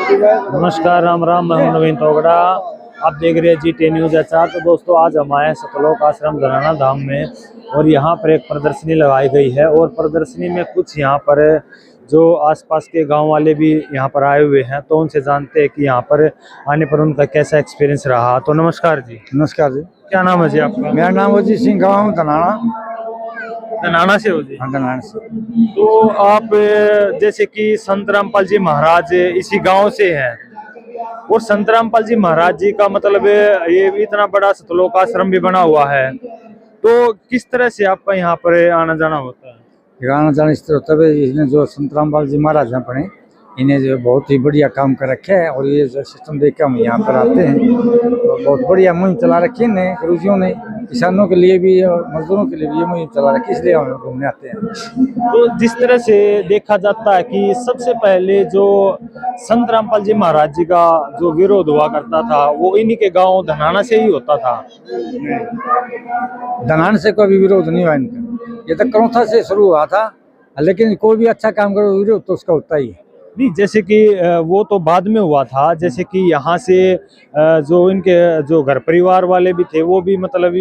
नमस्कार, राम राम। मैं हूं नवीन तोगड़ा। आप देख रहे हैं GT न्यूज़ HR। तो दोस्तों, आज हम आए हैं सतलोक आश्रम धनाना धाम में और यहाँ पर एक प्रदर्शनी लगाई गई है और प्रदर्शनी में कुछ यहाँ पर जो आसपास के गांव वाले भी यहाँ पर आए हुए हैं, तो उनसे जानते हैं कि यहाँ पर आने पर उनका कैसा एक्सपीरियंस रहा। तो नमस्कार जी। नमस्कार जी। क्या नाम है जी आपका? मेरा नाम अजीत सिंह, गाँव धनाना। धनाना से हो जी? हाँ, धनाना से। तो आप जैसे कि संत रामपाल जी महाराज इसी गांव से हैं और संत रामपाल जी महाराज जी का मतलब ये भी इतना बड़ा सतलोक आश्रम भी बना हुआ है, तो किस तरह से आपका यहाँ पर आना जाना होता है? आना जाना इस तरह होता है। इसने जो संत रामपाल जी महाराज हैं अपने, इन्हें जो बहुत ही बढ़िया काम कर रखे है और ये जो सिस्टम देख के हम यहाँ पर आते हैं तो बहुत बढ़िया मुहिम चला रखी है गुरुजियों ने। किसानों के लिए भी और मजदूरों के लिए भी ये मुहिम चला रखी है, इसलिए हम घूमने आते हैं। तो जिस तरह से देखा जाता है कि सबसे पहले जो संत रामपाल जी महाराज जी का जो विरोध हुआ करता था वो इन्हीं के गांव धनाना से ही होता था। धनाना से कोई विरोध नहीं हुआ इनका, ये तो करौथा से शुरू हुआ था, लेकिन कोई भी अच्छा काम करो विरोध तो उसका होता ही है। नहीं, जैसे कि वो तो बाद में हुआ था, जैसे कि यहाँ से जो इनके जो घर परिवार वाले भी थे वो भी मतलब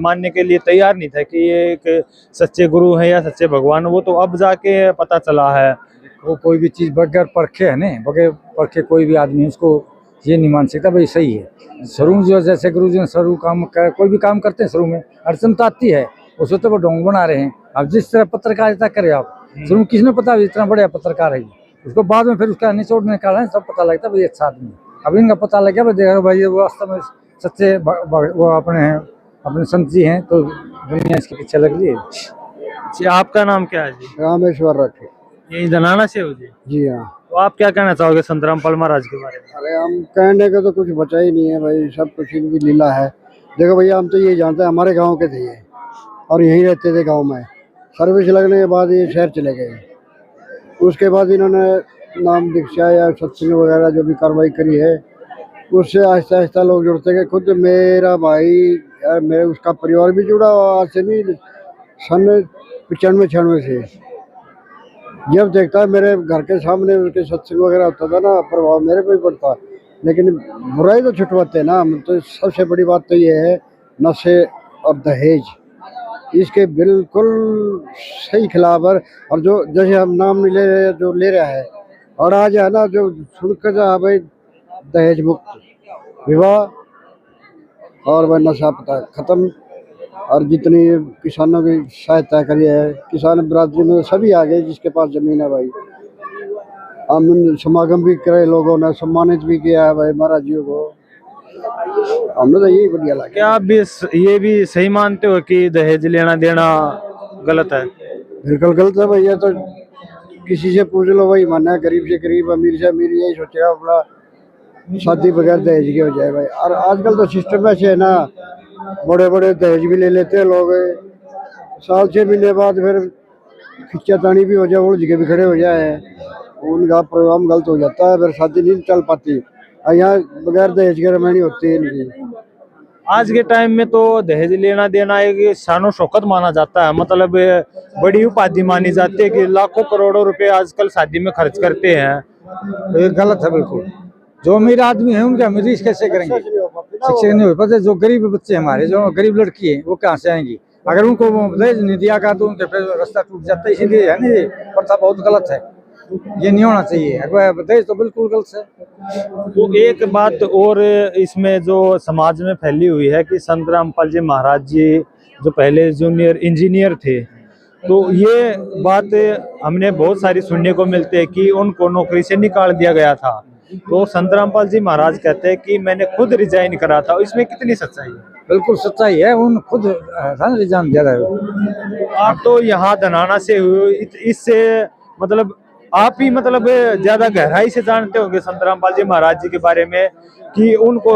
मानने के लिए तैयार नहीं था कि ये एक सच्चे गुरु हैं या सच्चे भगवान। वो तो अब जाके पता चला है। वो कोई भी चीज़ बगैर परखे है ना, बगैर परखे कोई भी आदमी उसको ये नहीं मान सकता भाई सही है। शुरू में जो जैसे गुरु जी ने शुरू काम कर, कोई भी काम करते हैं शुरू में अड़चन तो आती है, उसको तो वो ढोंग बना रहे हैं। अब जिस तरह पत्रकारिता करे आप, शुरू में किसने पता इतना बढ़िया पत्रकार है, उसको बाद में फिर उसका निचोड़ निकाला सब पता लगता है भाई अच्छा आदमी है। अब इनका पता लग गया भाई देखो भाई ये वास्तव में सच्चे वो अपने हैं, अपने संत जी हैं, तो दुनिया इसके पीछे लग रही है। जी, आपका नाम क्या है जी? रामेश्वर रखे। यही धनाना से हो जी? जी हाँ। तो आप क्या कहना चाहोगे संत रामपाल महाराज के बारे में? अरे हम कहने का तो कुछ बचा ही नहीं है भाई, सब कुछ इनकी लीला है। देखो भैया, हम तो ये जानते हैं हमारे गांव के थे ये और यहीं रहते थे गांव में। सर्विस लगने के बाद ये शहर चले गए। उसके बाद इन्होंने नाम दीक्षा या सत्संग वगैरह जो भी कार्रवाई करी है उससे आहिस्ता आहिस्ता लोग जुड़ते गए। खुद मेरा भाई यार, मेरे उसका परिवार भी जुड़ा आज से नहीं, सन 95-96 से। जब देखता है मेरे घर के सामने उसके सत्संग वगैरह होता था ना, प्रभाव मेरे पे भी पड़ता। लेकिन बुराई तो छुटवाते हैं ना। तो सबसे बड़ी बात तो ये है नशे और दहेज, इसके बिल्कुल सही खिलाफ है। और जो जैसे हम नाम नहीं ले रहे, जो ले रहा है और आज है ना जो सुनकर जा भाई दहेज मुक्त विवाह और वह नशा पता खत्म। और जितनी किसानों की सहायता करी है, किसान बरादरी में सभी आ गए जिसके पास जमीन है भाई। हम समागम भी करे, लोगों ने सम्मानित भी किया है भाई महाराज जी को। हमने तो यही बढ़िया लगा। क्या आप भी ये भी सही मानते हो कि दहेज लेना देना गलत है? बिल्कुल गलत है भैया। तो किसी से पूछ लो वही मानना है, गरीब से गरीब अमीर से अमीर यही सोचेगा अपना शादी बगैर दहेज के हो जाए भाई। और आजकल तो सिस्टम ऐसे है ना, बड़े बड़े दहेज भी ले लेते हैं लोग। साल 6 महीने बाद फिर खिंचातानी भी हो जाए, उलझ के भी खड़े हो जाए, उनका प्रोग्राम गलत हो जाता है, फिर शादी नहीं चल पाती। यहाँ बगैर दहेज के रमैनी होती है इनकी। आज के टाइम में तो दहेज लेना देना एक शानो शौकत माना जाता है, मतलब बड़ी उपाधि मानी जाती है कि लाखों करोड़ों रुपए आजकल शादी में खर्च करते हैं। ये गलत है बिल्कुल। जो अमीर आदमी है उनके अमीरी कैसे करेंगे, शिक्षक नहीं हो पाते। जो गरीब बच्चे हमारे, जो गरीब लड़की है वो कहाँ से आएंगी? अगर उनको दहेज नहीं दिया का तो उनके रास्ता टूट जाता है। इसीलिए है ना ये प्रथा बहुत गलत है, ये नहीं होना चाहिए। दहेज तो बिल्कुल गलत है। तो एक बात और इसमें जो समाज में फैली हुई है कि संत रामपाल जी महाराज जी जो पहले जूनियर इंजीनियर थे, तो ये बात हमने बहुत सारी सुनने को मिलते हैं कि उनको नौकरी से निकाल दिया गया था। तो संत रामपाल जी महाराज कहते हैं कि मैंने खुद रिजाइन करा था। इसमें कितनी सच्चाई है? बिल्कुल सच्चाई है, उन खुद रिजाइन दिया है। आप तो यहाँ धनाना से हुए, इससे मतलब आप ही मतलब ज्यादा गहराई से जानते होंगे संत रामपाल जी महाराज जी के बारे में कि उनको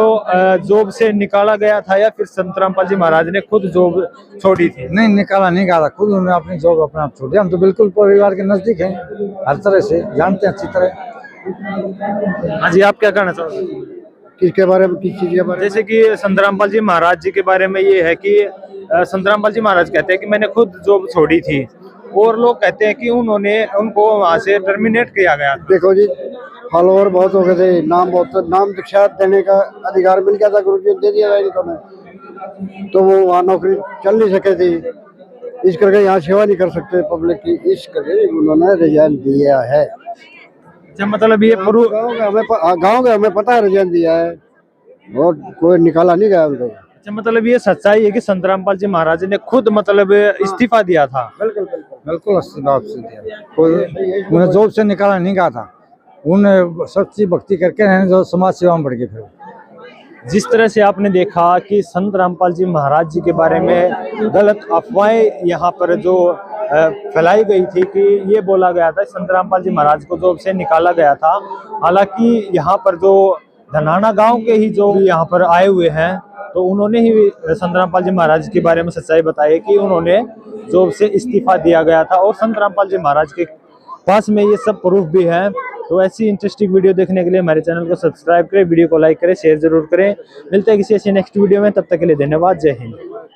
जॉब से निकाला गया था या फिर संत रामपाल जी महाराज ने खुद जॉब छोड़ी थी? नहीं, निकाला खुद उन्होंने अपनी जॉब अपने आप छोड़ी। हम तो बिल्कुल परिवार के नजदीक हैं, हर तरह से जानते हैं अच्छी तरह। हाँ जी, आप क्या कहना चाहोगे? किसके बारे में, किस चीज के बारे में? जैसे कि संत रामपाल जी महाराज जी के बारे में ये है कि संत रामपाल जी महाराज कहते हैं कि मैंने खुद जॉब छोड़ी थी और लोग कहते हैं कि उनको वहां से टर्मिनेट किया गया था। देखो जी, फॉलोअर बहुत हो गए थे, नाम दीक्षा देने का अधिकार मिल गया था, गुरु जी ने दे दिया था इनको में, तो वो वहाँ नौकरी चल नहीं सके थी, इस करके यहाँ सेवा नहीं कर सकते पब्लिक की, इस करके उन्होंने रिजाइन दिया है। अच्छा, मतलब ये गाँव का हमें पता है रिजाइन दिया है, और कोई निकाला नहीं गया उनको। अच्छा, मतलब ये सच्चाई है कि संत रामपाल जी महाराज ने खुद मतलब इस्तीफा दिया था? बिल्कुल बिल्कुल बिल्कुल इस्तीफा से दिया, कोई उन्हें जॉब से निकाला नहीं गया था, उन्हें सच्ची भक्ति करके हैं जो समाज सेवा में बढ़ गए। फिर जिस तरह से आपने देखा कि संत रामपाल जी महाराज जी के बारे में गलत अफवाहें यहाँ पर जो फैलाई गई थी कि ये बोला गया था संत रामपाल जी महाराज को जॉब से निकाला गया था, हालांकि यहाँ पर जो धनाना गांव के ही जो यहाँ पर आए हुए हैं तो उन्होंने ही संत रामपाल जी महाराज के बारे में सच्चाई बताई कि उन्होंने जॉब से इस्तीफा दिया गया था, और संत रामपाल जी महाराज के पास में ये सब प्रूफ भी है। तो ऐसी इंटरेस्टिंग वीडियो देखने के लिए हमारे चैनल को सब्सक्राइब करें, वीडियो को लाइक करें, शेयर जरूर करें। मिलते हैं किसी ऐसी नेक्स्ट वीडियो में, तब तक के लिए धन्यवाद। जय हिंद।